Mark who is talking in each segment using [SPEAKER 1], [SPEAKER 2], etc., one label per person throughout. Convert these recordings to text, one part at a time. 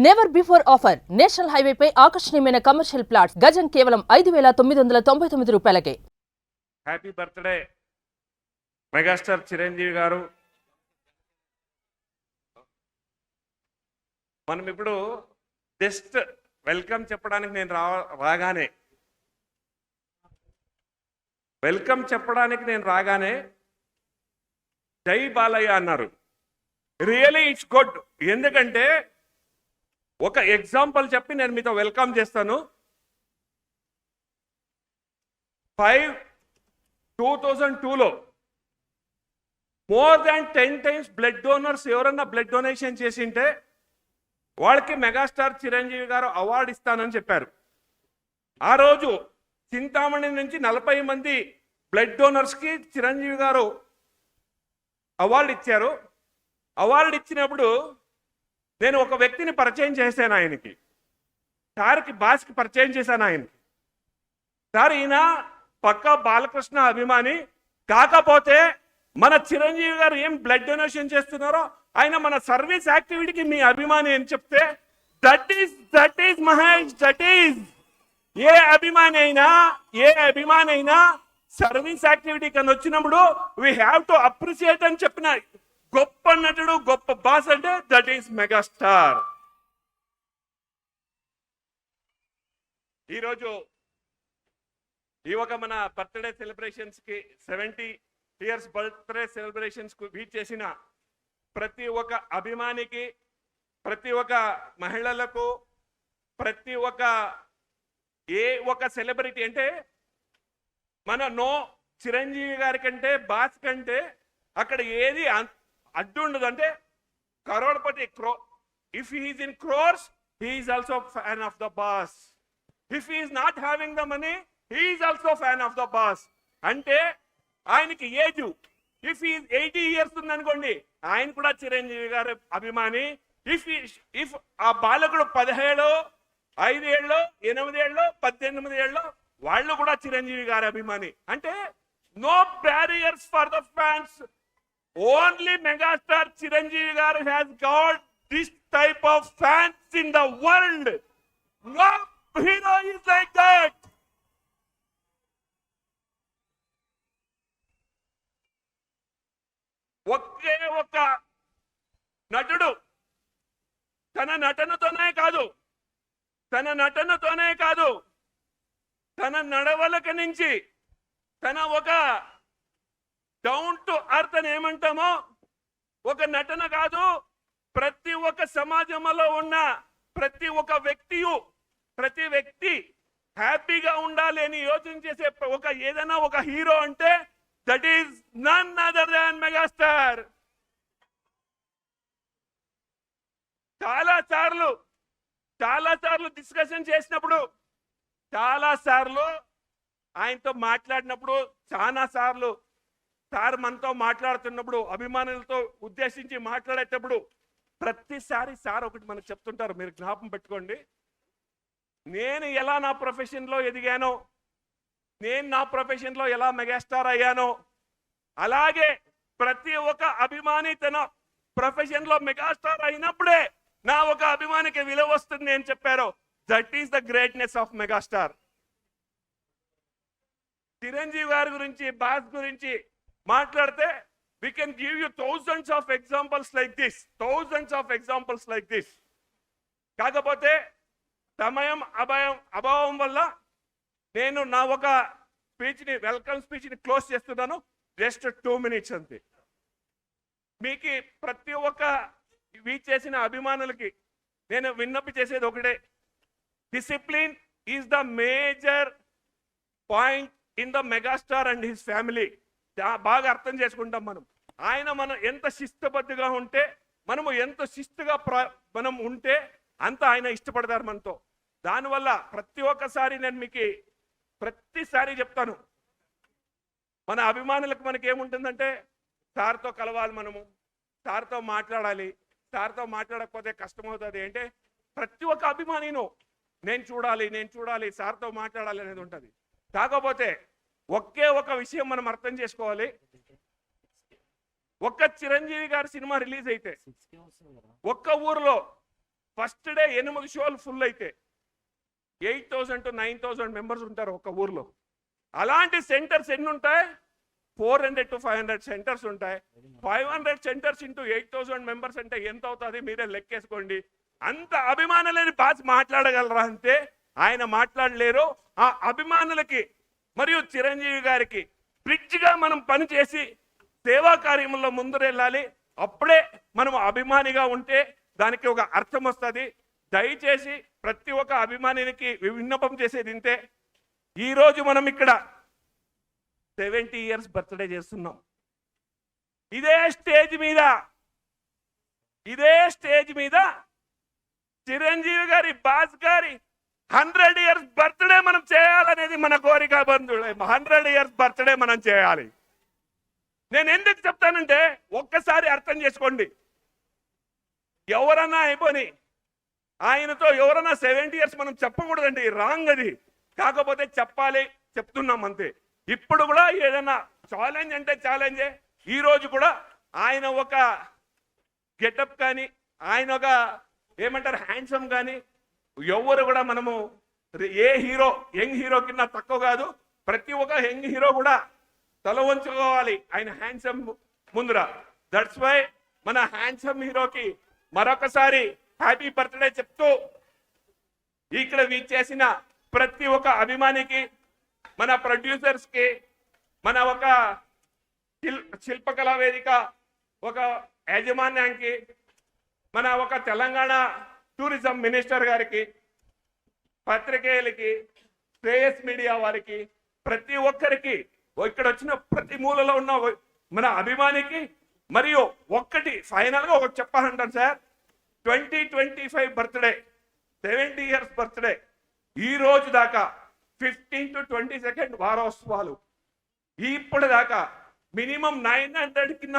[SPEAKER 1] Never before offer national హైవేపై ఆకర్షణీయమైన commercial plots గజం కేవలం 5,999 రూపాయలకే.
[SPEAKER 2] హ్యాపీ బర్త్డే మెగాస్టార్ చిరంజీవి గారు. మనం ఇప్పుడు జస్ట్ వెల్కమ్ చెప్పడానికి నేను రాగానే జై బాలయ్య అన్నారు. Really it's good. ఎందుకంటే ఒక ఎగ్జాంపుల్ చెప్పి నేను మీతో వెల్కమ్ చేస్తాను. 2002లో more than 10 times blood donors ఎవరన్నా బ్లడ్ డొనేషన్ చేసింటే వాళ్ళకి మెగాస్టార్ చిరంజీవి గారు అవార్డు ఇస్తానని చెప్పారు. ఆ రోజు చింతామణి నుంచి 40 మంది బ్లడ్ డోనర్స్కి చిరంజీవి గారు అవార్డు ఇచ్చారు. అవార్డు ఇచ్చినప్పుడు నేను ఒక వ్యక్తిని పరిచయం చేశాను ఆయనకి, సార్కి బాస్కి పరిచయం చేశాను ఆయనకి. సార్ ఈయన పక్కా బాలకృష్ణ అభిమాని, కాకపోతే మన చిరంజీవి గారు ఏం బ్లడ్ డొనేషన్ చేస్తున్నారో ఆయన మన సర్వీస్ యాక్టివిటీకి మీ అభిమాని అని చెప్తే that is Mahesh, that is a అభిమాని అయినా సర్వీస్ యాక్టివిటీ కన్నా వచ్చినప్పుడు వీ హ్యావ్ టు అప్రిషియేట్ అని చెప్పిన గొప్ప నటుడు, గొప్ప బాస్ అంటే దట్ ఈస్ మెగాస్టార్. ఈరోజు ఈ ఒక మన బర్త్డే సెలబ్రేషన్స్ కి 70 years బర్త్డే సెలబ్రేషన్స్ కు వీచ్ చేసిన ప్రతి ఒక్క అభిమానికి, ప్రతి ఒక్క మహిళలకు, ప్రతి ఒక్క ఏ ఒక సెలబ్రిటీ అంటే మన చిరంజీవి గారి కంటే బాస్ కంటే అక్కడ ఏది అడ్డు ఉండదు. అంటే crorepati if he is in crores he is also fan of the boss. If he is not having the money he is also fan of the boss. అంటే ఆయనకి ఏజ్ ఇఫ్ హీ 80 years ఉందనుకోండి ఆయన కూడా చిరంజీవి గారి అభిమాని. ఇఫ్ ఆ బాలకుడు 17, 5 ఏళ్ళు, 8 ఏళ్ళు, 18 ఏళ్ళు వాళ్ళు కూడా చిరంజీవి గారి అభిమాని. అంటే no barriers for the fans. Only megastar Chiranjeevi garu has got this type of fans in the world. No hero is like that. ఒకే ఒక నటుడు తన నటనతోనే కాదు తన నడవలక నుంచి తన ఒక డౌన్ టు అర్త్ అని ఏమంటామో ఒక నటన కాదు, ప్రతి ఒక్క సమాజంలో ఉన్న ప్రతి వ్యక్తి హ్యాపీగా ఉండాలి అని యోచన చేసే ఏదైనా ఒక హీరో అంటే that is none other than megastar. చాలా సార్లు డిస్కషన్ చేసినప్పుడు, చాలా సార్లు ఆయనతో మాట్లాడినప్పుడు, చాలా సార్లు సార్ మనతో మాట్లాడుతున్నప్పుడు, అభిమానులతో ఉద్దేశించి మాట్లాడేటప్పుడు ప్రతిసారి సార్ ఒకటి మనకు చెప్తుంటారు, మీరు జ్ఞాపకం పెట్టుకోండి. నేను ఎలా నా ప్రొఫెషన్లో ఎదిగానో, నేను నా ప్రొఫెషన్లో ఎలా మెగాస్టార్ అయ్యానో, అలాగే ప్రతి ఒక్క అభిమాని తన ప్రొఫెషన్లో మెగాస్టార్ అయినప్పుడే నా ఒక అభిమానికి విలువ వస్తుంది అని చెప్పారు. That is the greatness of megastar. Chiranjeevi గారి గురించి, బాస్ గురించి మాట్లాడితే we can give you thousands of examples like this. కాకపోతే సమయం అభావం వల్ల నేను నా ఒక వెల్కమ్ స్పీచ్ని క్లోజ్ చేస్తున్నాను. జస్ట్ 2 minutes అంతే. మీకు ప్రతి ఒక్క వీచ్ చేసిన అభిమానులకి నేను విన్నపి చేసేది ఒకటే, discipline is the major point in the megastar and his family. బాగా అర్థం చేసుకుంటాం మనం ఎంత శిస్తుబద్ధంగా ఉంటే, మనము ఎంత శిస్తుగా మనం ఉంటే అంత ఆయన ఇష్టపడతారు మనతో. దానివల్ల ప్రతి ఒక్కసారి నేను మీకు ప్రతిసారి చెప్తాను, మన అభిమానులకు మనకి ఏముంటుందంటే సార్తో కలవాలి, మనము సార్తో మాట్లాడాలి, సార్తో మాట్లాడకపోతే కష్టమవుతుంది. అంటే ప్రతి ఒక్క అభిమానిను నేను చూడాలి సార్తో మాట్లాడాలి అనేది ఉంటుంది. కాకపోతే ఒకే ఒక విషయం మనం అర్థం చేసుకోవాలి, ఒక్క చిరంజీవి గారి సినిమా రిలీజ్ అయితే ఒక్క ఊర్లో ఫస్ట్ డే 8 షోలు ఫుల్ అయితే 8,000 to 9,000 మెంబర్స్ ఉంటారు ఒక ఊర్లో. అలాంటి సెంటర్స్ ఎన్ని ఉంటాయి? 400 to 500 సెంటర్స్ ఉంటాయి. 500 సెంటర్స్ ఇంటూ 8,000 మెంబర్స్ అంటే ఎంత అవుతుంది మీరే లెక్కేసుకోండి. అంత అభిమానులని బాస్ మాట్లాడగలరా అంటే ఆయన మాట్లాడలేరు. ఆ అభిమానులకి మరియు చిరంజీవి గారికి బ్రిడ్జ్గా మనం పనిచేసి సేవా కార్యముల్లో ముందుకెళ్ళాలి. అప్పుడే మనం అభిమానిగా ఉంటే దానికి ఒక అర్థం వస్తుంది. దయచేసి ప్రతి ఒక్క అభిమానికి విన్నపం చేసేది ఇంతే. ఈరోజు మనం ఇక్కడ 70 years బర్త్డే చేస్తున్నాం. ఇదే స్టేజ్ మీద చిరంజీవి గారి బాస్ గారి 100 years బర్త్డే మనం చేయాలనేది మన కోరిక బంధువులే. 100 years బర్త్డే మనం చేయాలి. నేను ఎందుకు చెప్తానంటే ఒక్కసారి అర్థం చేసుకోండి. ఎవరన్నా అయిపోయి ఆయనతో ఎవరన్నా 70 years మనం చెప్పకూడదండి, రాంగ్ అది. కాకపోతే చెప్పాలి, చెప్తున్నాం అంతే. ఇప్పుడు కూడా ఏదైనా ఛాలెంజ్ అంటే ఛాలెంజే. ఈరోజు కూడా ఆయన ఒక గెటప్ కానీ ఆయన ఒక ఏమంటారు హ్యాండ్సమ్ కానీ ఎవరు కూడా మనము ఏ హీరో యంగ్ హీరో కింద తక్కువ కాదు. ప్రతి ఒక్క యంగ్ హీరో కూడా తల వంచుకోవాలి ఆయన హ్యాండ్సమ్ ముందర. దట్స్ వై మన హ్యాండ్సమ్ హీరోకి మరొకసారి హ్యాపీ బర్త్డే చెప్తూ ఇక్కడ చేసిన ప్రతి ఒక్క అభిమానికి, మన ప్రొడ్యూసర్స్ కి, మన ఒక శిల్పకళా వేదిక ఒక యాజమాన్యానికి, మన ఒక తెలంగాణ టూరిజం మినిస్టర్ గారికి, పత్రికేయులకి, శ్రేయస్ మీడియా వారికి, ప్రతి ఒక్కరికి, ఇక్కడ వచ్చిన ప్రతి మూలలో ఉన్న మన అభిమానికి మరియు ఒక్కటి ఫైనల్ గా ఒకటి చెప్పాలంటాను సార్. 2025 బర్త్డే 70 years బర్త్డే ఈ రోజు దాకా 15 to 22 వారోత్సవాలు ఇప్పుడు దాకా మినిమం 900 కింద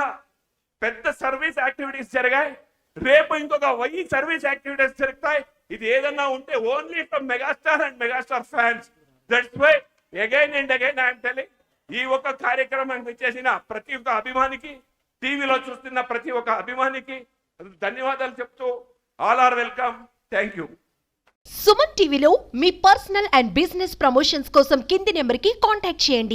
[SPEAKER 2] పెద్ద సర్వీస్ యాక్టివిటీస్ జరిగాయి. రేపు ఇంకొక 1000 సర్వీస్ యాక్టివిటీస్ జరుగుతాయి. ఇది ఏదన్నా ఉంటే only from megastar and megastar fans. That's why again and again I'm telling, ఈ ఒక్క కార్యక్రమానికి చేసిన ప్రతి ఒక్క అభిమానికి, టీవీలో చూస్తున్న ప్రతి ఒక్క అభిమానికి ధన్యవాదాలు చెప్తూ all are welcome. Thank you.
[SPEAKER 3] Suman టీవీలో మీ పర్సనల్ అండ్ బిజినెస్ ప్రమోషన్స్ కోసం కింది నెంబర్కి కాంటాక్ట్ చేయండి.